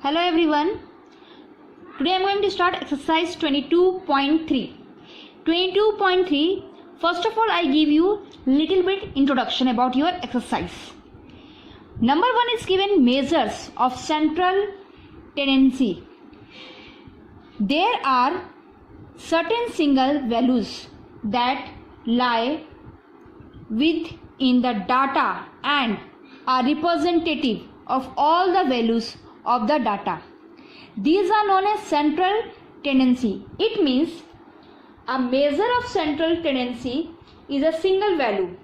Hello everyone. Today I am going to start exercise 22.3. 22.3. First of all, I give you little bit introduction about your exercise. Number 1 is given measures of central tendency. There are certain single values that lie within the data and are representative of all the values of the data. These are known as central tendency. It means a measure of central tendency is a single value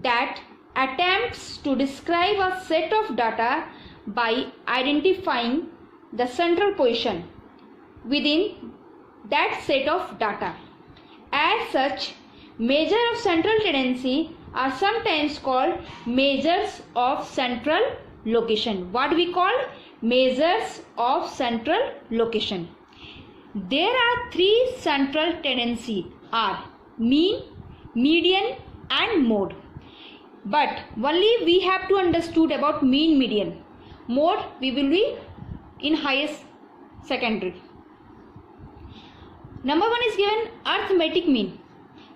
that attempts to describe a set of data by identifying the central position within that set of data. As such, measures of central tendency are sometimes called measures of central location. What we call measures of central location. There are three central tendency are mean, median and mode. But only we have to understood about mean, median. Mode we will be in highest secondary. Number 1 is given arithmetic mean.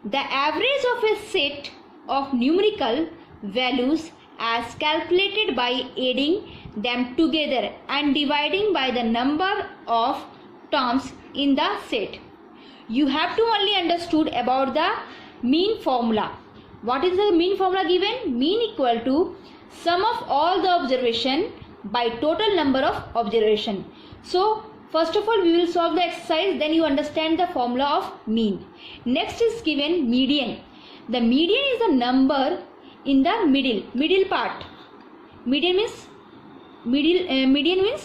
The average of a set of numerical values as calculated by adding them together and dividing by the number of terms in the set. You have to only understood about the mean formula. What is the mean formula given? Mean equal to sum of all the observation by total number of observation. So first of all we will solve the exercise, then you understand the formula of mean. Next is given median. The median is the number in the middle part. Median means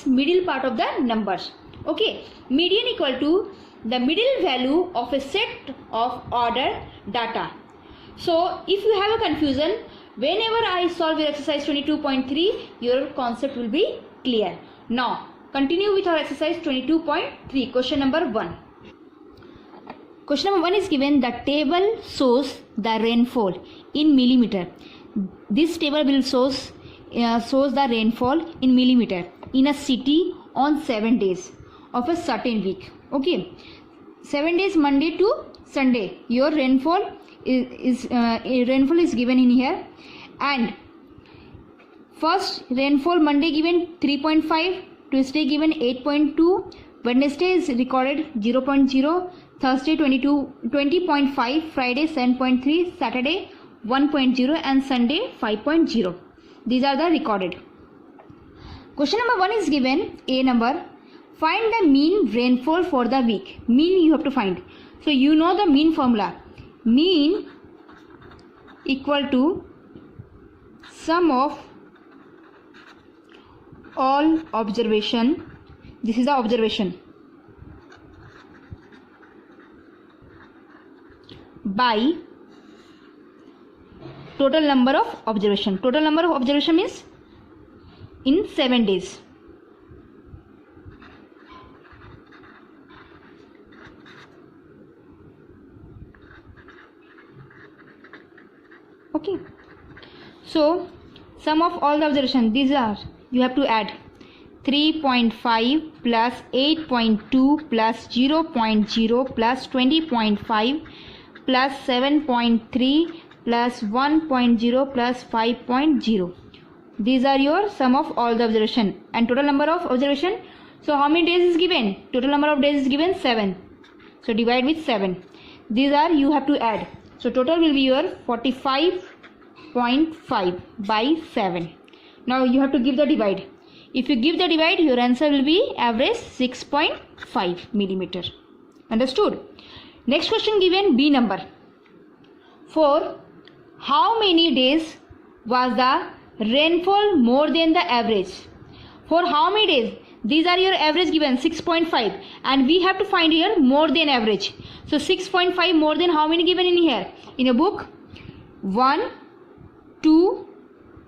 middle part of the numbers. Okay, median equal to the middle value of a set of ordered data. So if you have a confusion, whenever I solve your exercise 22.3, your concept will be clear. Now continue with our exercise 22.3. Question number 1. Question number 1 is given, the table shows the rainfall in millimeter. This table will shows the rainfall in millimeter in a city on 7 days of a certain week. Okay, 7 days Monday to Sunday. Your rainfall is given in here, and first rainfall Monday given 3.5, Tuesday given 8.2, Wednesday is recorded 0.0, Thursday 20.5, Friday 7.3, Saturday 1.0 and Sunday 5.0. These are the recorded. Question number 1 is given A number. Find the mean rainfall for the week. Mean you have to find. So you know the mean formula. Mean equal to sum of all observation. This is the observation by total number of observation. Total number of observation means in 7 days. Okay, so sum of all the observation, these are, you have to add 3.5 plus 8.2 plus 0.0 plus 20.5 plus 7.3 plus 1.0 plus 5.0. These are your sum of all the observation and total number of observation. So how many days is given? Total number of days is given 7. So divide with 7. These are you have to add. So total will be your 45.5 by 7. Now you have to give the divide. If you give the divide, your answer will be average 6.5 millimeter. Understood? Next question given B number. For how many days was the rainfall more than the average? For how many days? These are your average given 6.5 and we have to find here more than average. So 6.5 more than how many given in here? In a book 1, 2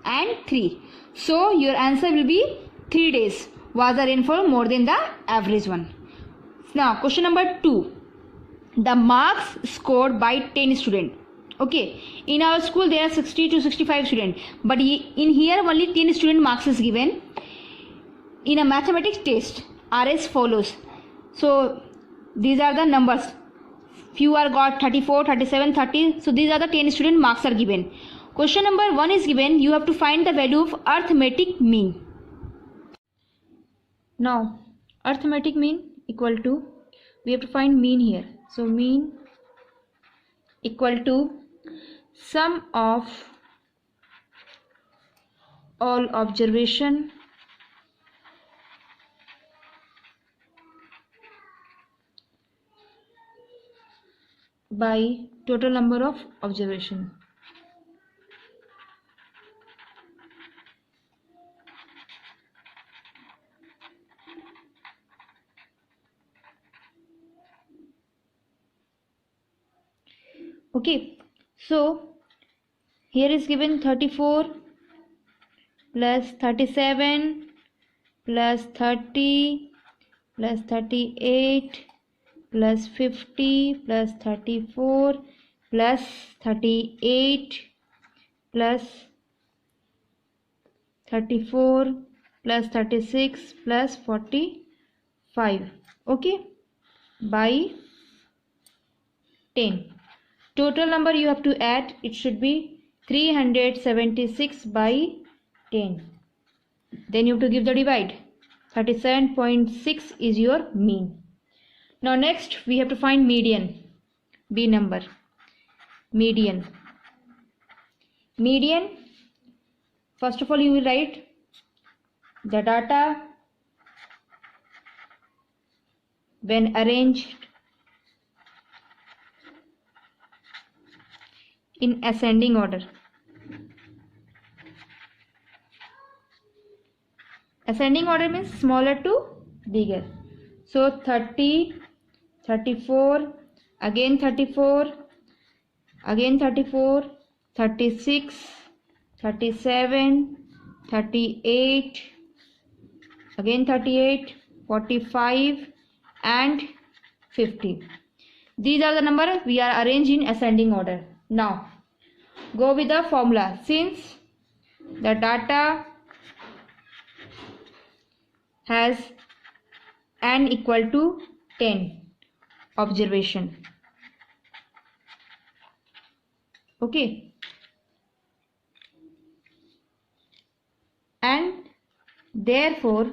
and 3. So your answer will be 3 days was the rainfall more than the average one. Now question number 2. The marks scored by 10 students. Okay, in our school there are 60 to 65 students, but in here only 10 student marks is given. in a mathematics test are as follows. So these are the numbers. Few are got 34, 37, 30. So these are the 10 student marks are given. Question number 1 is given. You have to find the value of arithmetic mean. Now arithmetic mean equal to, we have to find mean here. So mean equal to sum of all observation by total number of observation. Okay, so here is given 34 plus 37 plus 30 plus 38 plus 50 plus 34 plus 38 plus 34 plus 36 plus 45. Okay, by 10. Total number you have to add, it should be 376 by 10. Then you have to give the divide. 37.6 is your mean. Now next we have to find median. B number. Median. Median. First of all you will write the data when arranged in ascending order. Ascending order means smaller to bigger. So 30, 34, again 34, again 34, 36, 37, 38, again 38, 45 and 50. These are the numbers we are arranged in ascending order. Now go with the formula. Since the data has n equal to 10 observation. Okay, and therefore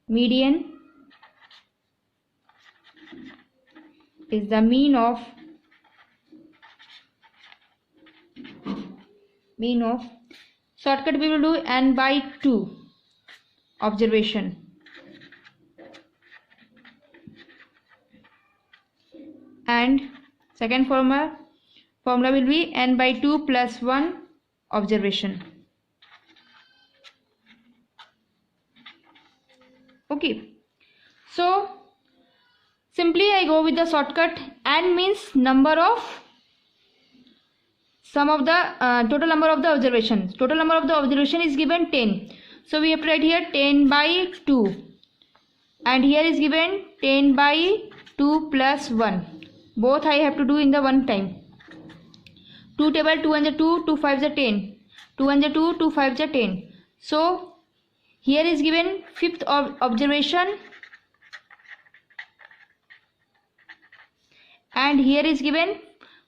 median is the mean of shortcut we will do n by 2 observation. And second formula will be n by 2 plus 1 observation. Okay, so simply I go with the shortcut. N means number of sum of the total number of the observations. Total number of the observation is given 10. So we have to write here 10 by 2. And here is given 10 by 2 plus 1. Both I have to do in the one time. 2 table 2 and the 2, 2 5 the 10. 2 and the 2, 2 5 the 10. So here is given fifth observation. And here is given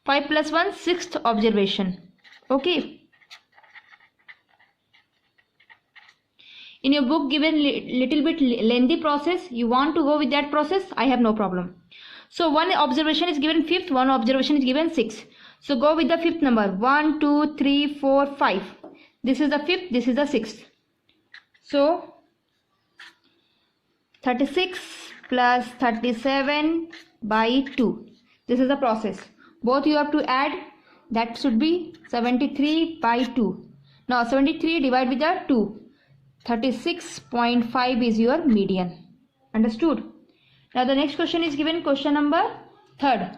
5 plus 1 sixth observation. Okay. In your book given little bit lengthy process, you want to go with that process, I have no problem. So one observation is given fifth, one observation is given sixth. So go with the fifth number. 1, 2, 3, 4, 5. This is the fifth, this is the sixth. So 36 plus 37 by 2. This is the process. Both you have to add. That should be 73 by 2. Now 73 divided with the 2. 36.5 is your median. Understood? Now the next question is given, question number 3rd.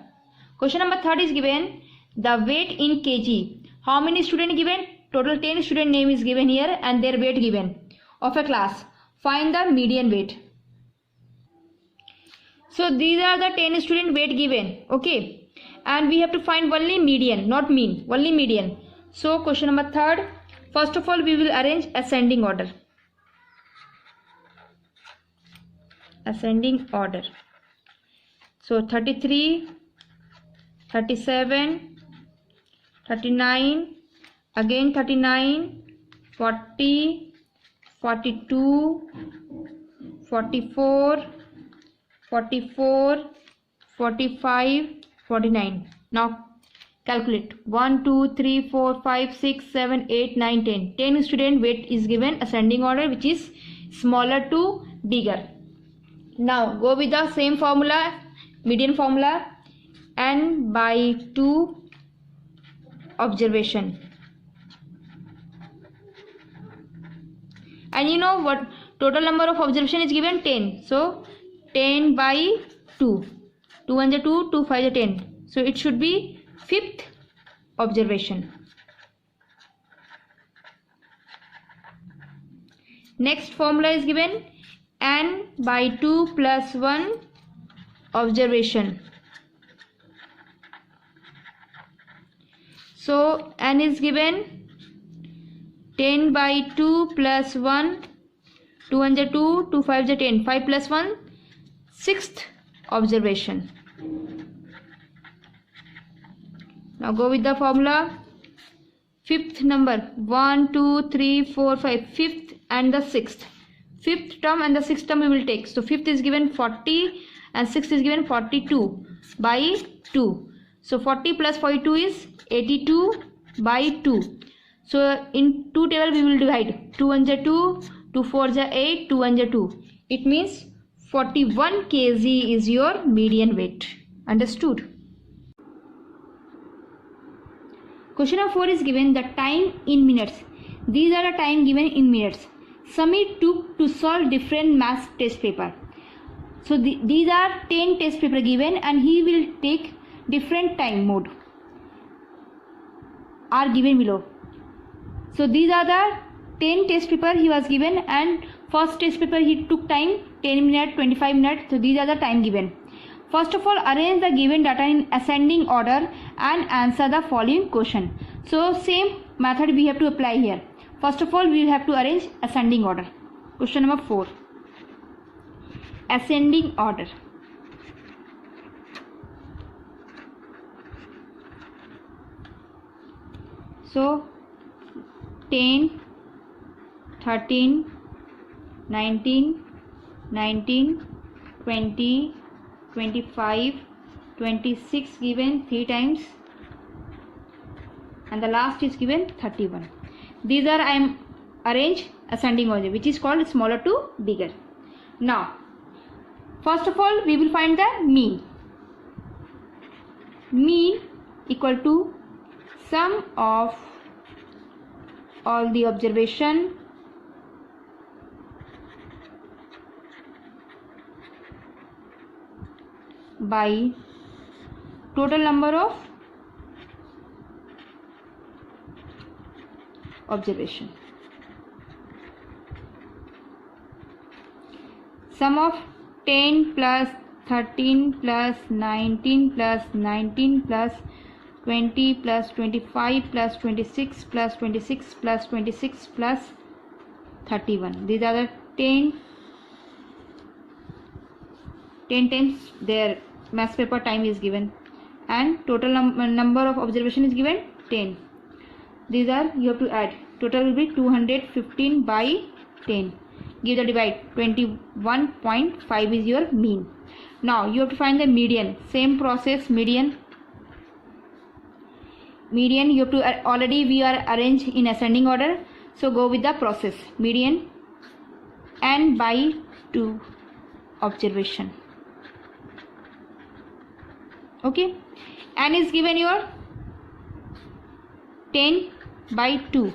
Question number 3rd is given the weight in kg. How many students given? Total 10 student name is given here and their weight given of a class. Find the median weight. So these are the 10 student weight given. Okay. And we have to find only median, not mean. Only median. So question number 3rd. First of all, we will arrange ascending order. Ascending order. So 33, 37, 39, again 39, 40, 42, 44, 44, 45, 49. Now calculate. 1, 2, 3, 4, 5, 6, 7, 8, 9, 10. 10 student weight is given ascending order, which is smaller to bigger. Now go with the same formula, median formula, n by 2 observation. And you know what total number of observation is given? 10. So 10 by 2. 2 1 is 2, 2 5 is 10. So it should be 5th observation. Next formula is given n by 2 plus 1 observation. So n is given 10 by 2 plus 1, 2 1 is 2, 2 5 is 10, 5 plus 1, 6th observation. Now go with the formula. 5th number 1, 2, 3, 4, 5, 5th and the 6th. 5th term and the 6th term we will take. So 5th is given 40 and 6th is given 42 by 2. So 40 plus 42 is 82 by 2. So in 2 table we will divide. 2 1 is 2, 2 4 is 8, 2 1 is 2. It means 41 kg is your median weight. Understood? Question number 4 is given the time in minutes. These are the time given in minutes. Samir took to solve different maths test paper. So these are 10 test paper given and he will take different time mode are given below. So these are the 10 test paper he was given, and first test paper he took time 10 minutes, 25 minutes. So these are the time given. First of all, arrange the given data in ascending order and answer the following question. So same method we have to apply here. First of all, we will have to arrange ascending order. Question number 4. Ascending order. So 10, 13, 19, 19, 20, 25, 26 given 3 times, and the last is given 31. These are I am arrange ascending order, which is called smaller to bigger. Now first of all, we will find the mean. Mean equal to sum of all the observation by total number of observation. Sum of 10 plus 13 plus 19 plus 19 plus 20 plus 25 plus 26 plus 26 plus 26 plus 31. These are the 10 times their maths paper time is given, and total number of observation is given 10. These are you have to add. Total will be 215 by 10. Give the divide. 21.5 is your mean. Now you have to find the median. Same process. Median you have to already we are arranged in ascending order. So go with the process. Median n by 2 observation. Okay, n is given your 10 by 2.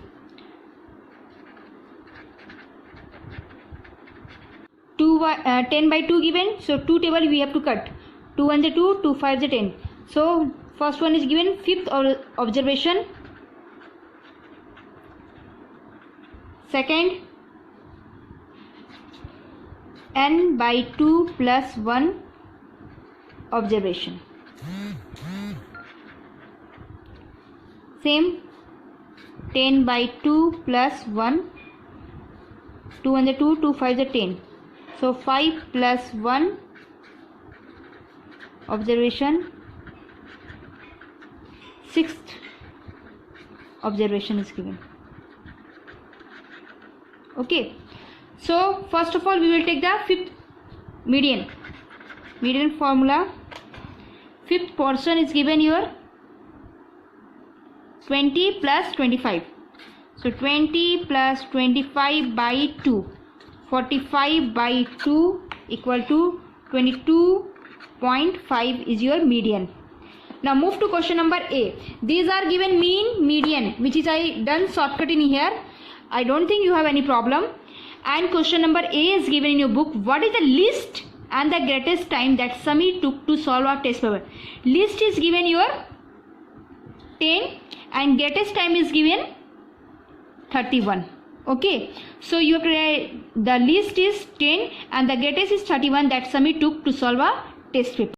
10 by 2 given, so 2 table we have to cut. 2 1 is 2, 2 5 is 10. So first one is given 5th observation. Second, n by 2 plus 1 observation. Same 10 by 2 plus 1, 2 and the 2, 2 5 the 10. So 5 plus 1 observation, 6th observation is given. Okay, so first of all we will take the fifth median formula. Fifth portion is given here 20 plus 25. So 20 plus 25 by 2, 45 by 2 equal to 22.5 is your median. Now move to question number A. These are given mean, median, which is I done shortcut in here. I don't think you have any problem. And question number A is given in your book. What is the least and the greatest time that Sami took to solve a test paper? Least is given your 10 and greatest time is given 31. Okay, so you have the least is 10 and the greatest is 31 that Sami took to solve a test paper.